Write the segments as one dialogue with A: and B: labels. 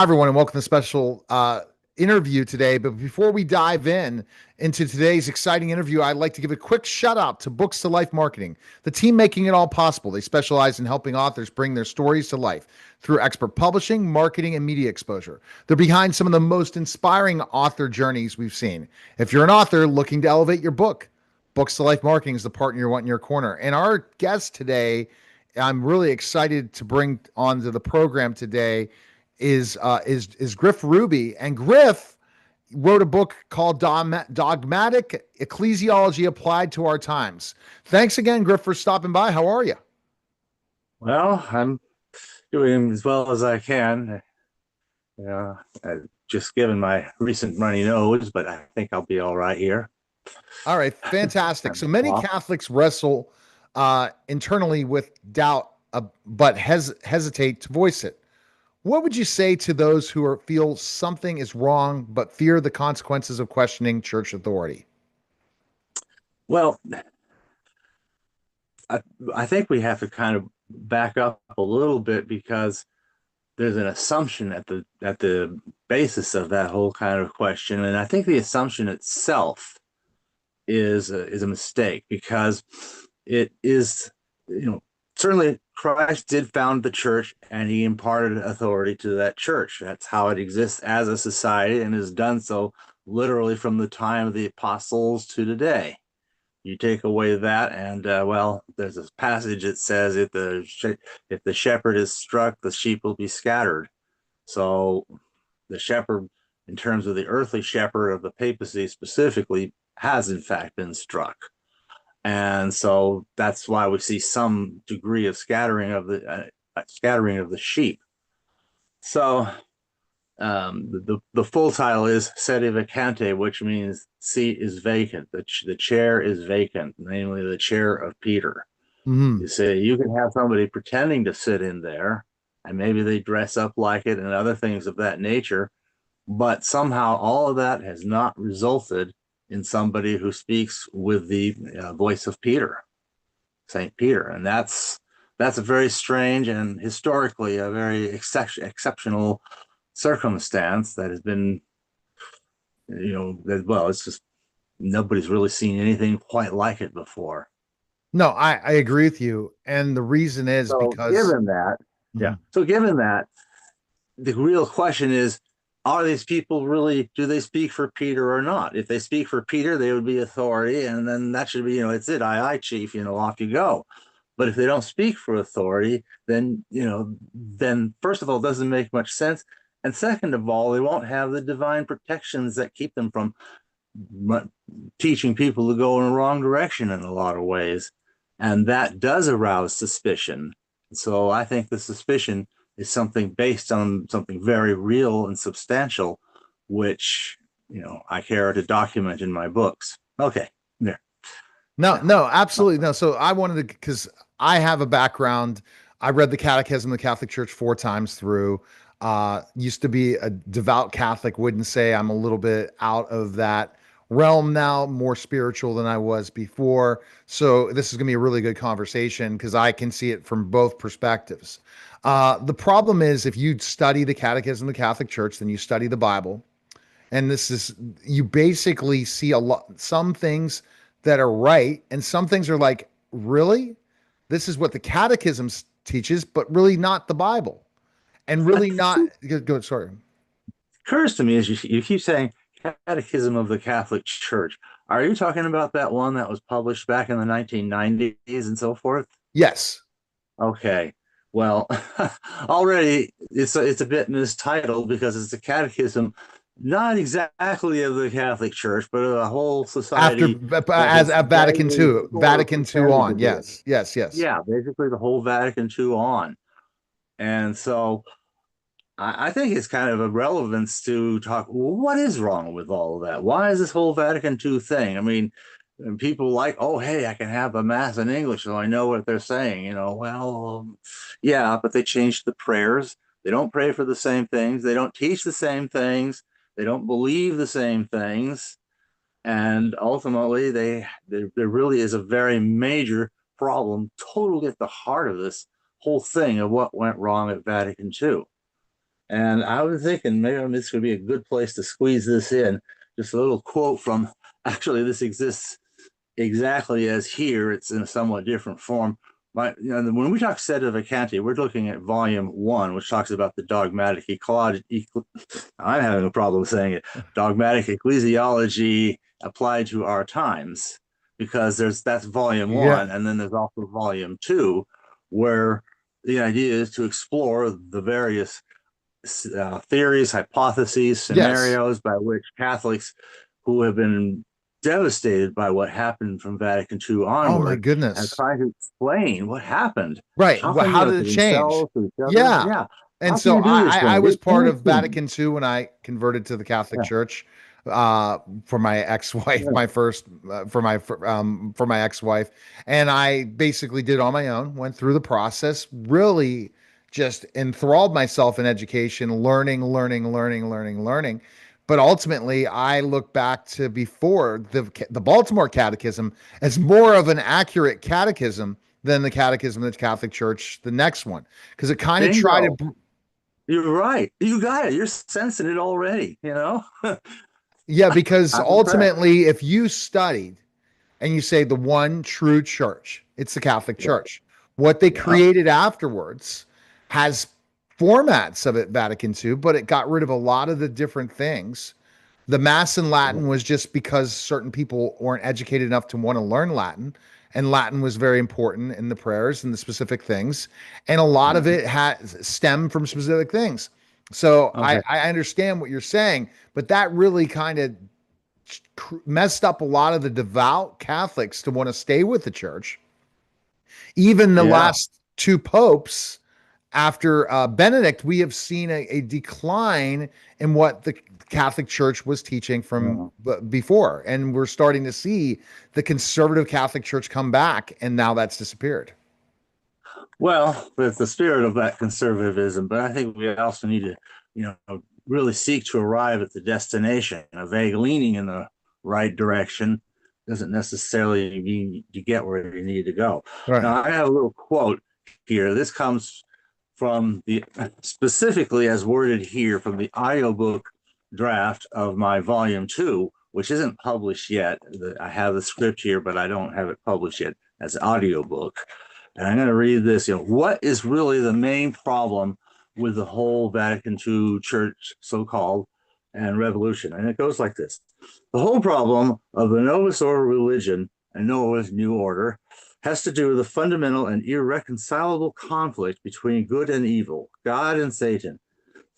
A: Everyone, and welcome to the special interview today. But before we dive into today's exciting interview, I'd like to give a quick shout out to Books to Life Marketing, the team making it all possible. They specialize in helping authors bring their stories to life through expert publishing, marketing, and media exposure. They're behind some of the most inspiring author journeys we've seen. If you're an author looking to elevate your book, Books to Life Marketing is the partner you want in your corner. And our guest today, I'm really excited to bring onto the program today is Griff Ruby, and Griff wrote a book called Dogmatic Ecclesiology Applied to Our Times. Thanks again, Griff, for stopping by. How are you?
B: Well, I'm doing as well as I can. I've just given my recent runny nose, but I think I'll be all right here.
A: All right, fantastic. So many
B: Well,
A: Catholics wrestle internally with doubt, but hesitate to voice it. What would you say to those feel something is wrong but fear the consequences of questioning church authority?
B: well, I, I think we have to kind of back up a little bit because there's an assumption at the basis of that whole kind of question, and I think the assumption itself is a mistake because it is, certainly Christ did found the church and he imparted authority to that church. That's how it exists as a society and has done so literally from the time of the apostles to today. You take away that, and well, there's a passage that says if the shepherd is struck, the sheep will be scattered. So the shepherd, in terms of the earthly shepherd of the papacy specifically, has in fact been struck. And so that's why we see some degree of scattering of the sheep. So the full title is Sede Vacante, which means seat is vacant. The chair is vacant, namely the chair of Peter.
A: Mm-hmm.
B: You see, you can have somebody pretending to sit in there, and maybe they dress up like it and other things of that nature, but somehow all of that has not resulted in somebody who speaks with the voice of Peter, Saint Peter, and that's a very strange and historically a very exceptional circumstance that has been, well, it's just nobody's really seen anything quite like it before.
A: No, I agree with you. And the reason is
B: So
A: because
B: given that, yeah.
A: Mhm.
B: So given that, the real question is, are these people really, do they speak for Peter or not? If they speak for Peter, they would be authority, and then that should be, it's it, aye, aye, chief, off you go. But if they don't speak for authority, then first of all, it doesn't make much sense. And second of all, they won't have the divine protections that keep them from teaching people to go in the wrong direction in a lot of ways. And that does arouse suspicion. So I think the suspicion is something based on something very real and substantial, which, I care to document in my books. Okay, there.
A: no,
B: Now,
A: no, absolutely no. So I wanted to because I have a background. I read the Catechism of the Catholic Church four times through. Used to be a devout Catholic. Wouldn't say I'm a little bit out of that realm now, more spiritual than I was before. So this is going to be a really good conversation because I can see it from both perspectives. The problem is if you study the Catechism of the Catholic Church, then you study the Bible, and this is you basically see a lot some things that are right and some things are like, really, this is what the catechism teaches, but really not the Bible, and really not good. Sorry.
B: occurs to me is you keep saying Catechism of the Catholic Church. Are you talking about that one that was published back in the 1990s and so forth?
A: Yes.
B: Okay. Well, already it's a bit mistitled because it's a catechism, not exactly of the Catholic Church, but of a whole
A: After
B: society that
A: as
B: has
A: at Vatican
B: vaguely
A: II,
B: sort of
A: Vatican II
B: pretended to
A: on.
B: be it.
A: Yes, yes, yes.
B: Yeah, basically the whole Vatican II on. And so I think it's kind of a relevance to talk. Well, what is wrong with all of that? Why is this whole Vatican II thing? I mean, and people like, oh, hey, I can have a mass in English, so I know what they're saying. Yeah, but they changed the prayers. They don't pray for the same things. They don't teach the same things. They don't believe the same things. And ultimately, there really is a very major problem, totally at the heart of this whole thing of what went wrong at Vatican II. And I was thinking maybe this would be a good place to squeeze this in. Just a little quote from, actually, this exists exactly as here. It's in a somewhat different form. When we talk Sede Vacante, we're looking at volume 1, which talks about the dogmatic ecology. I'm having a problem saying it. Dogmatic ecclesiology applied to our times, because that's volume
A: Yeah.
B: 1, and then there's also volume 2, where the idea is to explore the various theories, hypotheses,
A: Yes.
B: scenarios by which Catholics who have been devastated by what happened from Vatican II
A: Oh my
B: onward have
A: goodness.
B: tried to explain what happened.
A: Right.
B: How
A: Well,
B: can,
A: how did
B: to
A: it change?
B: themselves, to each other?
A: Yeah.
B: Yeah.
A: And
B: How can
A: so
B: you do this
A: I
B: thing?
A: was
B: It
A: part
B: can't
A: of
B: be.
A: Vatican II when I converted to the Catholic
B: Yeah.
A: Church for my ex-wife,
B: Yeah.
A: my first for my ex-wife, and I basically did it on my own, went through the process, really just enthralled myself in education, learning. But ultimately, I look back to before the Baltimore Catechism as more of an accurate catechism than the Catechism of the Catholic Church, the next one, because it kind of tried
B: Bingo.
A: to.
B: You're right. You got it. You're sensing it already,
A: Yeah, because
B: I'm impressed.
A: ultimately, if you studied and you say the one true church, it's the Catholic
B: Yeah.
A: Church. What they
B: Yeah.
A: created afterwards has formats of it, Vatican II, but it got rid of a lot of the different things. The Mass in Latin was just because certain people weren't educated enough to want to learn Latin, and Latin was very important in the prayers and the specific things, and a lot of
B: Mhm.
A: it has stemmed from specific things. So
B: Okay.
A: I understand what you're saying, but that really kind of messed up a lot of the devout Catholics to want to stay with the church. Even the
B: Yeah.
A: last two popes after Benedict, we have seen a decline in what the Catholic Church was teaching from
B: Yeah.
A: before. And we're starting to see the conservative Catholic Church come back, and now that's disappeared.
B: Well, with the spirit of that conservatism, but I think we also need to, really seek to arrive at the destination. A vague leaning in the right direction doesn't necessarily mean you get where you need to go.
A: Right.
B: Now, I have a little quote here. This comes from the, specifically as worded here, from the audiobook draft of my volume 2, which isn't published yet. I have the script here, but I don't have it published yet as an audiobook. And I'm going to read this. What is really the main problem with the whole Vatican II church, so-called, and revolution? And it goes like this. The whole problem of the Novus Ordo religion and Noah's New Order has to do with the fundamental and irreconcilable conflict between good and evil, God and Satan.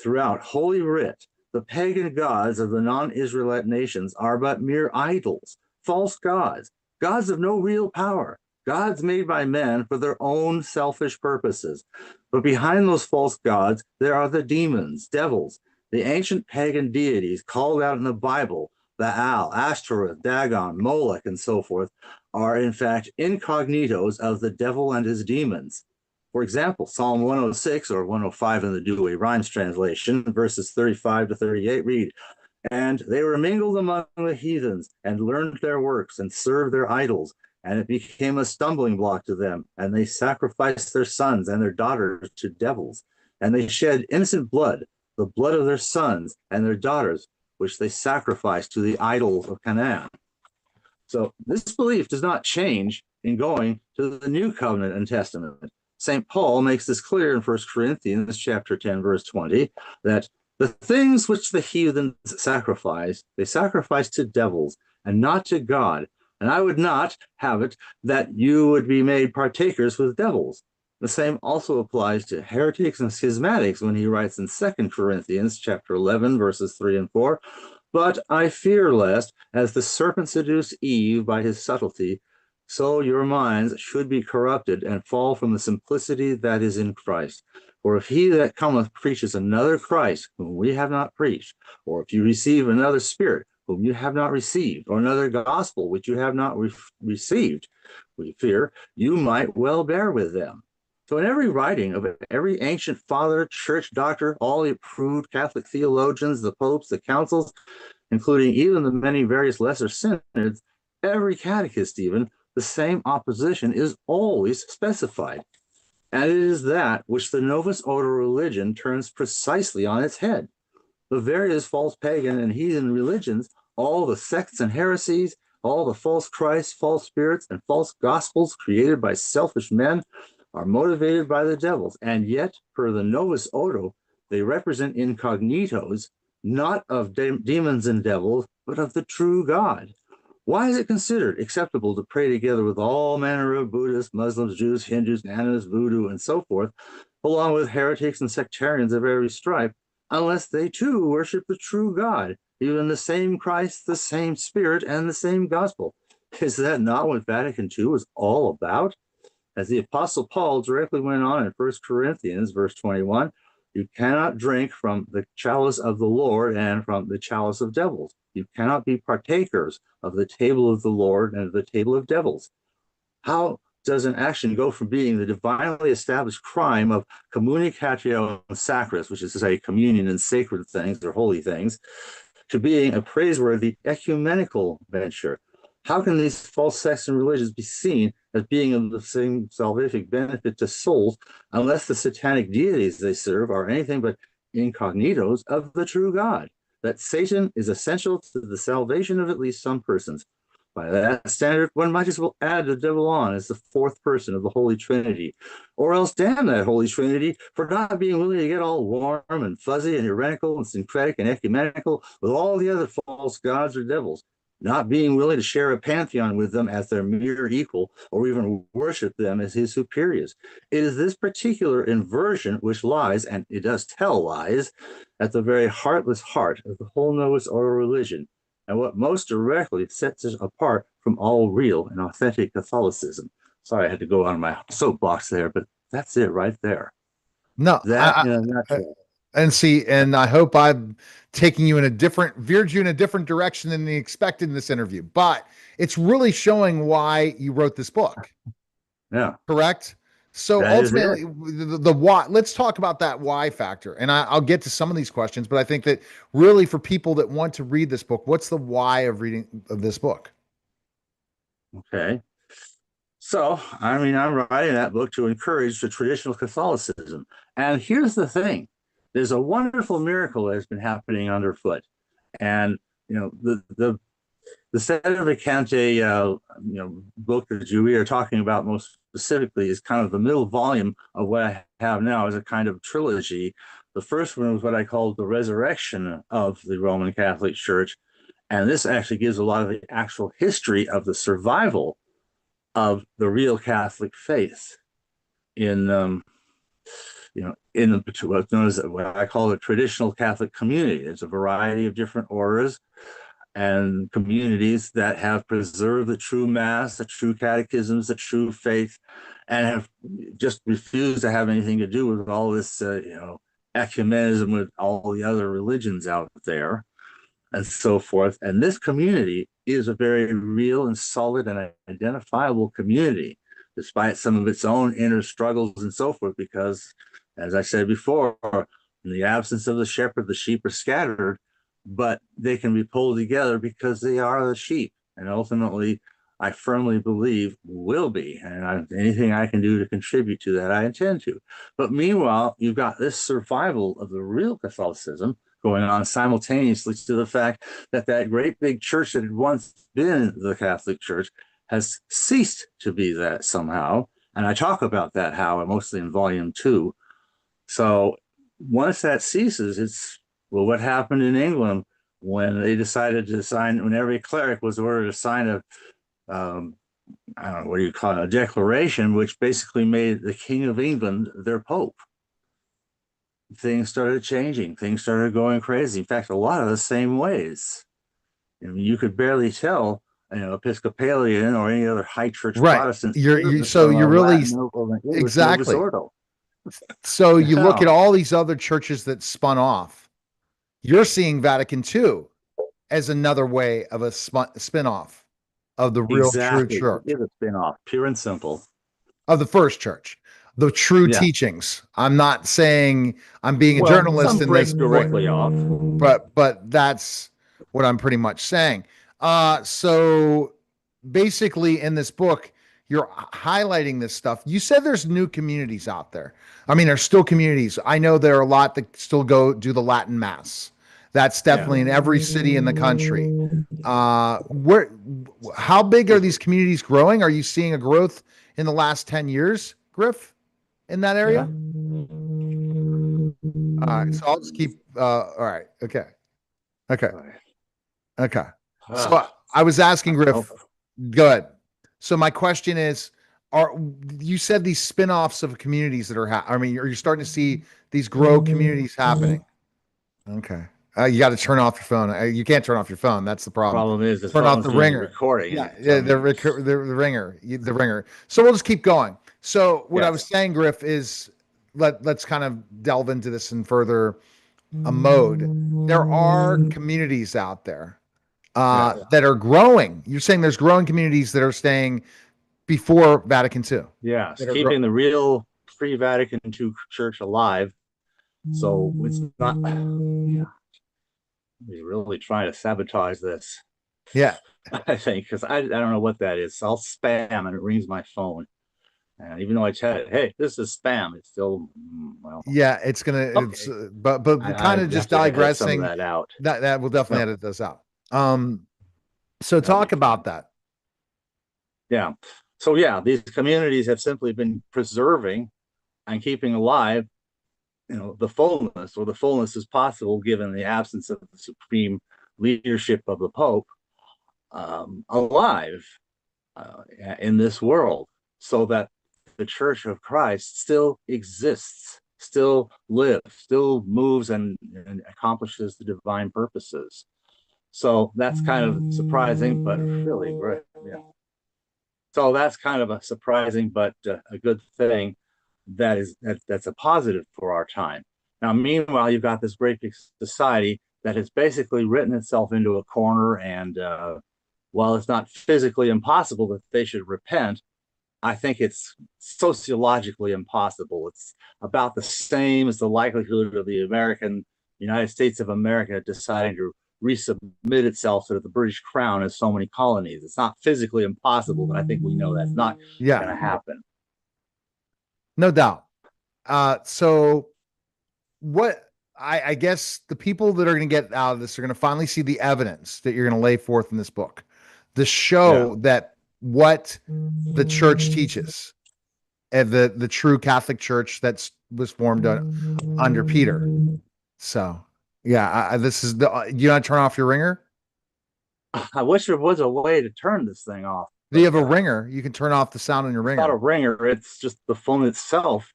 B: Throughout Holy Writ, the pagan gods of the non-Israelite nations are but mere idols, false gods, gods of no real power, gods made by men for their own selfish purposes. But behind those false gods, there are the demons, devils, the ancient pagan deities called out in the Bible, Baal, Ashtoreth, Dagon, Moloch, and so forth, are in fact incognitos of the devil and his demons. For example, Psalm 106 or 105 in the Douay Rheims translation, verses 35 to 38 read, "And they were mingled among the heathens, and learned their works, and served their idols. And it became a stumbling block to them, and they sacrificed their sons and their daughters to devils. And they shed innocent blood, the blood of their sons and their daughters, which they sacrificed to the idols of Canaan." So this belief does not change in going to the New Covenant and Testament. St. Paul makes this clear in 1 Corinthians chapter 10, verse 20, that the things which the heathens sacrifice, they sacrifice to devils and not to God. And I would not have it that you would be made partakers with devils. The same also applies to heretics and schismatics when he writes in 2 Corinthians chapter 11, verses 3 and 4, "But I fear lest, as the serpent seduced Eve by his subtlety, so your minds should be corrupted and fall from the simplicity that is in Christ. For if he that cometh preaches another Christ, whom we have not preached, or if you receive another spirit, whom you have not received, or another gospel which you have not received, we fear you might well bear with them." So in every writing of every ancient father, church doctor, all the approved Catholic theologians, the popes, the councils, including even the many various lesser synods, every catechist even, the same opposition is always specified. And it is that which the Novus Ordo religion turns precisely on its head. The various false pagan and heathen religions, all the sects and heresies, all the false Christs, false spirits, and false gospels created by selfish men are motivated by the devils. And yet, per the Novus Ordo, they represent incognitos, not of demons and devils, but of the true God. Why is it considered acceptable to pray together with all manner of Buddhists, Muslims, Jews, Hindus, animist, voodoo, and so forth, along with heretics and sectarians of every stripe, unless they too worship the true God, even the same Christ, the same Spirit, and the same gospel? Is that not what Vatican II was all about? As the Apostle Paul directly went on in 1 Corinthians, verse 21, you cannot drink from the chalice of the Lord and from the chalice of devils. You cannot be partakers of the table of the Lord and of the table of devils. How does an action go from being the divinely established crime of communicatio sacris, which is to say communion and sacred things or holy things, to being a praiseworthy ecumenical venture? How can these false sects and religions be seen as being of the same salvific benefit to souls unless the satanic deities they serve are anything but incognitos of the true God? That Satan is essential to the salvation of at least some persons. By that standard, one might as well add the devil on as the fourth person of the Holy Trinity, or else damn that Holy Trinity for not being willing to get all warm and fuzzy and heretical and syncretic and ecumenical with all the other false gods or devils, not being willing to share a pantheon with them as their mere equal or even worship them as his superiors. It is this particular inversion which lies, and it does tell lies, at the very heartless heart of the whole Novus Ordo religion, and what most directly sets it apart from all real and authentic Catholicism. Sorry, I had to go on my soapbox there, but that's it right there.
A: No,
B: That in a nutshell.
A: and see, and I hope I'm taking you in a different, veered you in a different direction than you expected in this interview, but it's really showing why you wrote this book.
B: Yeah.
A: Correct? So
B: That is it.
A: ultimately, the why, let's talk about that why factor. And I'll get to some of these questions, but I think that really for people that want to read this book, what's the why of reading of this book?
B: Okay. So, I mean, I'm writing that book to encourage the traditional Catholicism. And here's the thing. There's a wonderful miracle that has been happening underfoot. And, you know, the Sede Vacante, book that we are talking about most specifically is kind of the middle volume of what I have now as a kind of trilogy. The first one was what I called the resurrection of the Roman Catholic Church. And this actually gives a lot of the actual history of the survival of the real Catholic faith in in what's known as what I call the traditional Catholic community. There's a variety of different orders and communities that have preserved the true Mass, the true catechisms, the true faith, and have just refused to have anything to do with all this, ecumenism with all the other religions out there and so forth. And this community is a very real and solid and identifiable community, despite some of its own inner struggles and so forth, because, as I said before, in the absence of the shepherd, the sheep are scattered, but they can be pulled together because they are the sheep. And ultimately, I firmly believe will be. And anything I can do to contribute to that, I intend to. But meanwhile, you've got this survival of the real Catholicism going on simultaneously to the fact that that great big church that had once been the Catholic Church has ceased to be that somehow. And I talk about that how mostly in volume 2. So once that ceases, it's, well, what happened in England when they decided to sign, when every cleric was ordered to sign a, I don't know, what do you call it, a declaration, which basically made the King of England their Pope. Things started changing. Things started going crazy. In fact, a lot of the same ways. I mean, you could barely tell, Episcopalian or any other high church Protestant.
A: You're really exactly. So you look at all these other churches that spun off. You're seeing Vatican II as another way of a spin-off of the real true church.
B: It's a spin-off, pure and simple.
A: Of the first church. The true teachings. I'm not saying I'm being a journalist in this
B: directly off,
A: but that's what I'm pretty much saying. So basically, in this book, you're highlighting this stuff. You said there's new communities out there. I mean, there's still communities. I know there are a lot that still go do the Latin Mass. That's
B: Yeah.
A: definitely in every city in the country. Where, how big are these communities growing? Are you seeing a growth in the last 10 years, Griff, in that
B: Yeah.
A: area? All right. So I'll just keep, all right. Okay. Okay.
B: Right.
A: Okay. So
B: Ah,
A: I was asking
B: oh,
A: Griff, go ahead. So my question is, are you said these spin-offs of communities that are, I mean, are you starting to see these grow communities happening? Okay. You got to turn off your phone. You can't turn off your phone. That's the problem.
B: problem is the
A: Turn off
B: phone's
A: the
B: doing the
A: ringer.
B: recording, and
A: Yeah,
B: it can
A: yeah,
B: tell me.
A: the ringer, the ringer. So we'll just keep going. So what I was
B: Yes.
A: saying, Griff, is let's kind of delve into this in further a mode. There are communities out there
B: Yes.
A: that are growing. You're saying there's growing communities that are staying before Vatican II
B: Yes.
A: that are growing.
B: Keeping the real pre-Vatican II church alive. So it's not. He's really trying to sabotage this.
A: Yeah,
B: I think because I don't know what that is. I'll spam and it rings my phone. And even though I tell it, hey, this is spam, it's still well.
A: yeah. It's gonna. It's
B: Okay,
A: but
B: I
A: kind of
B: have
A: just
B: to edit some of
A: digressing.
B: that out.
A: That will definitely
B: No,
A: edit this out. So
B: that'll be
A: talk about
B: fine.
A: that.
B: Yeah. So yeah, these communities have simply been preserving and keeping alive, the fullness, or the fullness is possible given the absence of the supreme leadership of the Pope, alive in this world, so that the Church of Christ still exists, still lives, still moves and accomplishes the divine purposes. So that's kind of surprising, but really great. Yeah. So that's kind of a surprising but a good thing. That's a positive for our time. Now, meanwhile, you've got this great big society that has basically written itself into a corner, and while it's not physically impossible that they should repent, I think it's sociologically impossible. It's about the same as the likelihood of the United States of America deciding to resubmit itself to the British Crown as so many colonies. It's not physically impossible, but I think we know that's not
A: Yeah,
B: going to happen.
A: no doubt. So what I guess the people that are going to get out of this are going to finally see the evidence that you're going to lay forth in this book, the
B: Yeah.
A: show that what the church teaches, and the true Catholic Church that was formed under Peter. So yeah, this is the. You want to turn off your ringer?
B: I wish there was a way to turn this thing off,
A: Do you
B: but
A: have a ringer? You can turn off the sound on your
B: it's not a
A: ringer.
B: ringer. It's just the phone itself.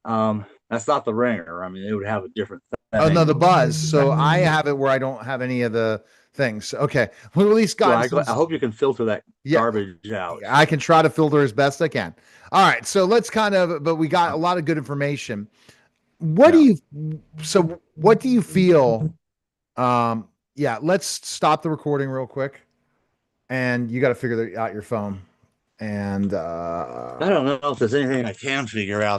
B: That's not the ringer. I mean, it would have a different
A: Oh no, the
B: thing.
A: buzz. So I have it where I don't have any of the things. Okay, we at least
B: Well,
A: gotten some.
B: I hope you can filter that
A: Yeah,
B: garbage out.
A: I can try to filter as best I can. All right, so let's kind of. But we got a lot of good information. What do
B: Yeah.
A: you? So what do you feel? Yeah, let's stop the recording real quick, and you got to figure out your phone. And
B: I don't know if there's anything I can figure out